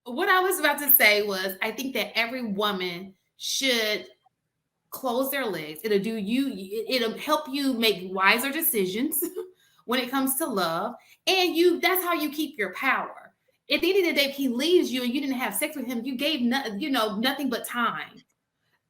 What I was about to say was, I think that every woman should close their legs. It'll help you make wiser decisions when it comes to love. And that's how you keep your power. At the end of the day, if he leaves you and you didn't have sex with him, you gave nothing but time.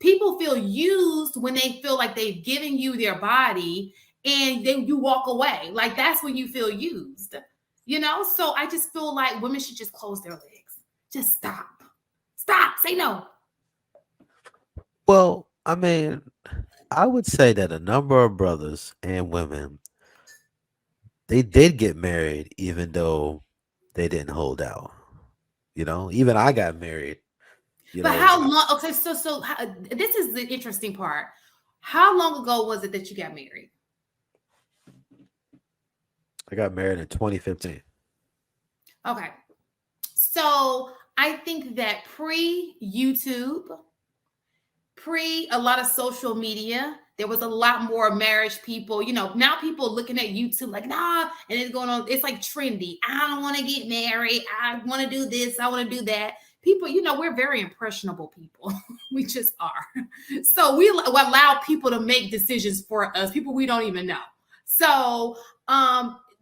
People feel used when they feel like they've given you their body and then you walk away. Like that's when you feel used. So I just feel like women should just close their legs. Just stop. Stop. Say no. Well, I mean, I would say that a number of brothers and women, they did get married even though they didn't hold out. Even I got married. You But know, how long? Okay, this is the interesting part. How long ago was it that you got married? I got married in 2015. Okay, so I think that pre YouTube, pre a lot of social media, there was a lot more marriage people. Now people looking at YouTube like, nah, and it's going on. It's like trendy. I don't want to get married. I want to do this. I want to do that. People, we're very impressionable people. We just are. So we allow people to make decisions for us, people we don't even know. So,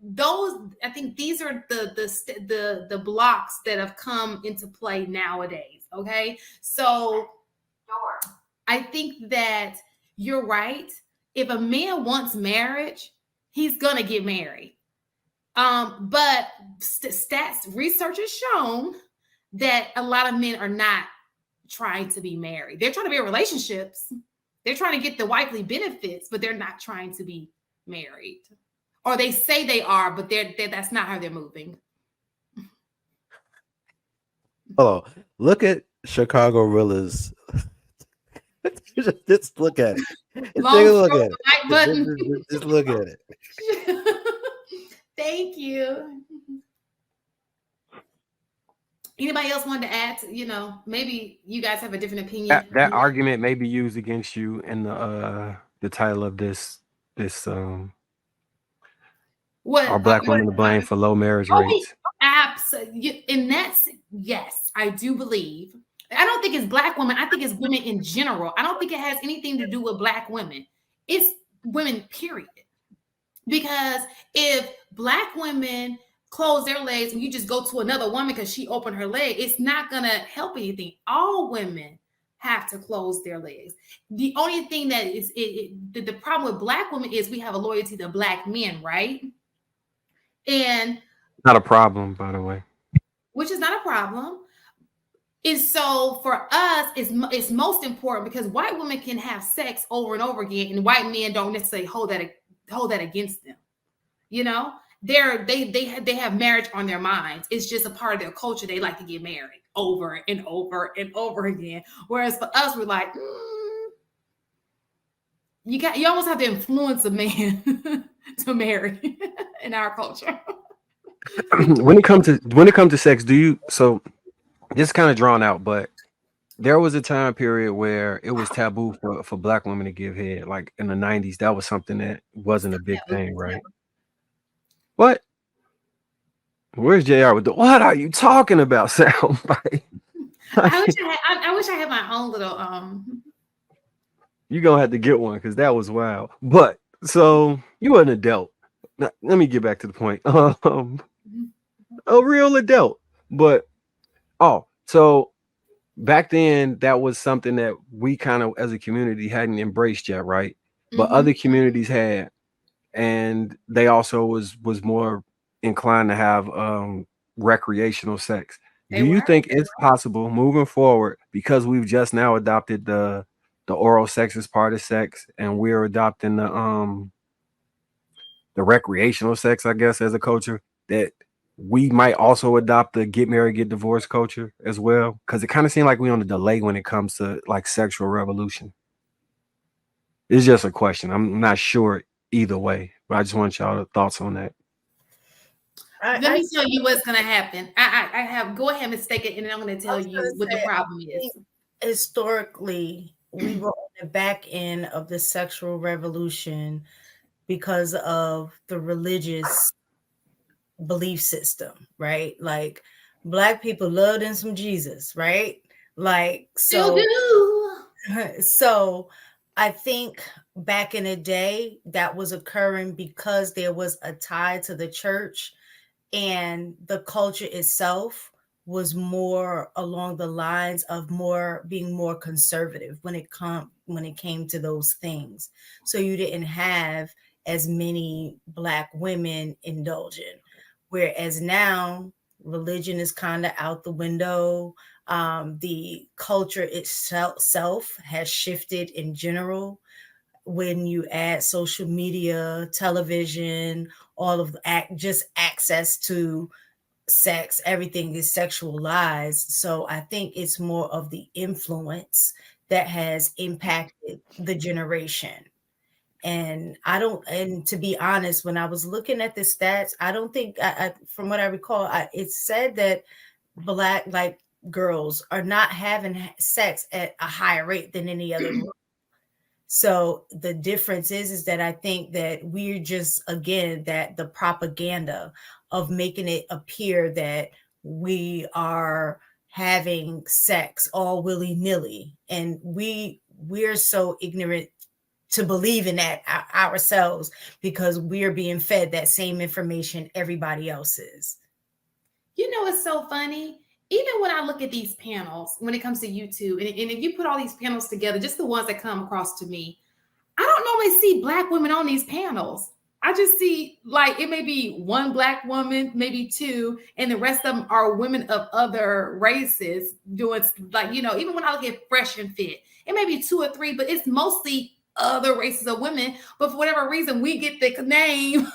those, I think these are the blocks that have come into play nowadays. Okay, so I think that you're right. If a man wants marriage, he's gonna get married. But stats research has shown that a lot of men are not trying to be married. They're trying to be in relationships. They're trying to get the wifely benefits, but they're not trying to be married. Or they say they are, but that's not how they're moving. Hold on. Look at Chicago Rilla's. Just look at it. Just take Long a look stroke at the it. like button. Just look at it. Thank you. Anybody else wanted to add maybe you guys have a different opinion. That argument may be used against you in the title of this What are black women to blame for low marriage rates? absolutely. And that's, yes, I do believe. I don't think it's black women. I think it's women in general. I don't think it has anything to do with black women. It's women, period. Because if black women close their legs and you just go to another woman because she opened her leg, it's not going to help anything. All women have to close their legs. The only thing that is the problem with black women is we have a loyalty to black men, right? And Not a problem, by the way. which is not a problem. And so for us, it's most important because white women can have sex over and over again, and white men don't necessarily hold that against them. They have marriage on their minds. It's just a part of their culture. They like to get married over and over and over again. Whereas for us, we're like, you almost have to influence a man to marry in our culture. when it comes to sex, so this is kind of drawn out, but there was a time period where it was taboo for black women to give head. Like in the 90s, that was something that wasn't a big thing, right? What? Where's JR with what are you talking about, soundbite? I wish I had my own little You're gonna have to get one because that was wild. But so you were an adult. Now, let me get back to the point. A real adult. But so back then that was something that we kind of as a community hadn't embraced yet, right? But other communities had, and they also was more inclined to have recreational sex. Do you think it's possible moving forward, because we've just now adopted the oral sex as part of sex, and we're adopting the recreational sex, I guess, as a culture, that we might also adopt the get married, get divorced culture as well? Because it kind of seemed like we're on a delay when it comes to like sexual revolution. It's just a question. I'm not sure either way, but I just want y'all thoughts on that. Let me tell you what's going to happen. I have, go ahead and mistake it, and then I'm going to tell you what the problem is. Historically, we were on the back end of the sexual revolution because of the religious belief system, right? Like Black people loved in some Jesus, right? Like, Still so do. so I think back in the day that was occurring because there was a tie to the church, and the culture itself was more along the lines of more being more conservative when it came to those things. So you didn't have as many black women indulging, whereas now religion is kind of out the window. The culture itself has shifted in general. When you add social media, television, all of the just access to sex, everything is sexualized. So I think it's more of the influence that has impacted the generation. And I don't, and to be honest, when I was looking at the stats, I don't think, from what I recall, it said that black like girls are not having sex at a higher rate than any other group. So the difference is that I think that we're just, again, that the propaganda of making it appear that we are having sex all willy-nilly, and we're so ignorant to believe in that ourselves, because we're being fed that same information everybody else is. You know, it's so funny. Even when I look at these panels, when it comes to YouTube, and if you put all these panels together, just the ones that come across to me, I don't normally see black women on these panels. I just see like it may be one black woman, maybe two, and the rest of them are women of other races doing like, you know, even when I look at Fresh and Fit, it may be two or three, but it's mostly other races of women. But for whatever reason, we get the name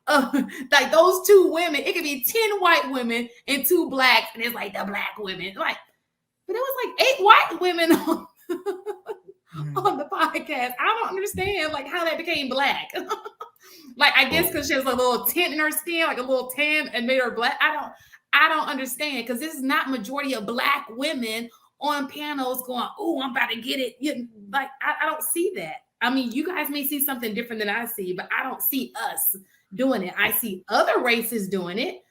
like those two women. It could be 10 white women and two blacks, and it's like the black women. Like, but it was like 8 white women on the podcast. I don't understand like how that became black. Like I guess because she has a little tint in her skin, like a little tan, and made her black. I don't understand, because this is not majority of black women on panels going, "Oh, I'm about to get it." You, like I don't see that. I mean, you guys may see something different than I see, but I don't see us doing it. I see other races doing it,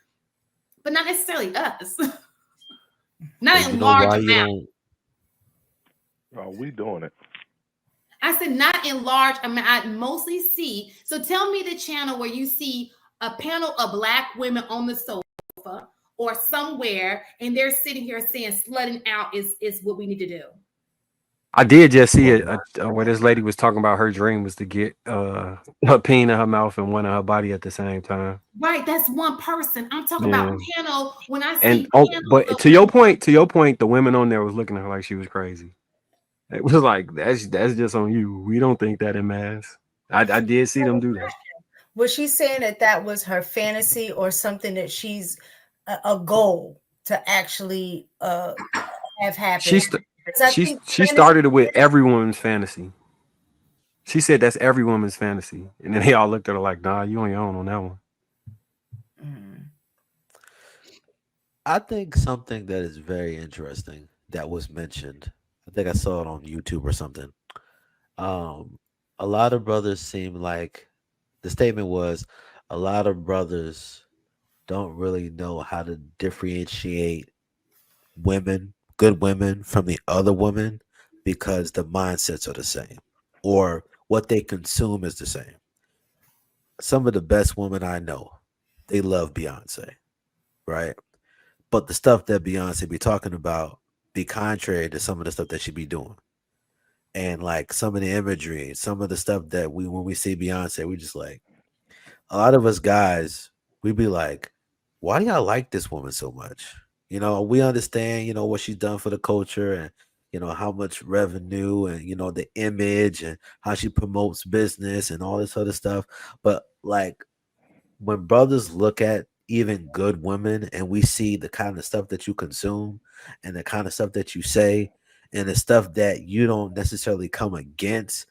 but not necessarily us. Not But you in know large why you amounts. don't? Oh, we doing it. I said not in large amount. I mostly see. So tell me the channel where you see a panel of black women on the sofa or somewhere, and they're sitting here saying slutting out is what we need to do. I did just see Well, it where this lady was talking about her dream was to get a peen in her mouth and one in her body at the same time. Right, that's one person. I'm talking about Yeah. panel. When I And see oh, panels but of to your point, the women on there was looking at her like she was crazy. It was like that's just on you. We don't think that in mass. I did see them do that. Was she saying that that was her fantasy, or something that she's a goal to actually have happen? She Because I think she fantasy. started it with every woman's fantasy. She said that's every woman's fantasy, and then they all looked at her like, "Nah, you on your own on that one." Mm. I think something that is very interesting that was mentioned. I think I saw it on YouTube or something. Um, a lot of brothers seem like the statement was a lot of brothers don't really know how to differentiate women, good women, from the other women because the mindsets are the same or what they consume is the same. Some of the best women I know, they love Beyonce, right? But the stuff that Beyonce be talking about be contrary to some of the stuff that she be doing. And like some of the imagery, some of the stuff that we when we see Beyonce, we just like a lot of us guys, we be like, why do y'all like this woman so much? You know, we understand, you know, what she's done for the culture and you know how much revenue and you know the image and how she promotes business and all this other stuff. But like when brothers look at even good women and we see the kind of stuff that you consume and the kind of stuff that you say and the stuff that you don't necessarily come against,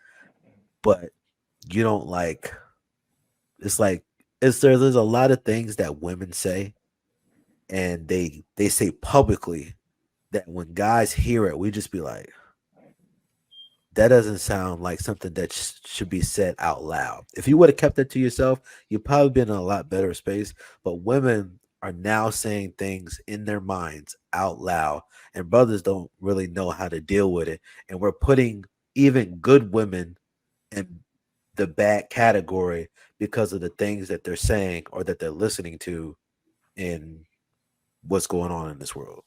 but you don't like, it's like there's a lot of things that women say and they say publicly that when guys hear it, we just be like, that doesn't sound like something that should be said out loud. If you would have kept it to yourself, you'd probably been in a lot better space. But women are now saying things in their minds out loud, and brothers don't really know how to deal with it. And we're putting even good women in the bad category because of the things that they're saying or that they're listening to in what's going on in this world.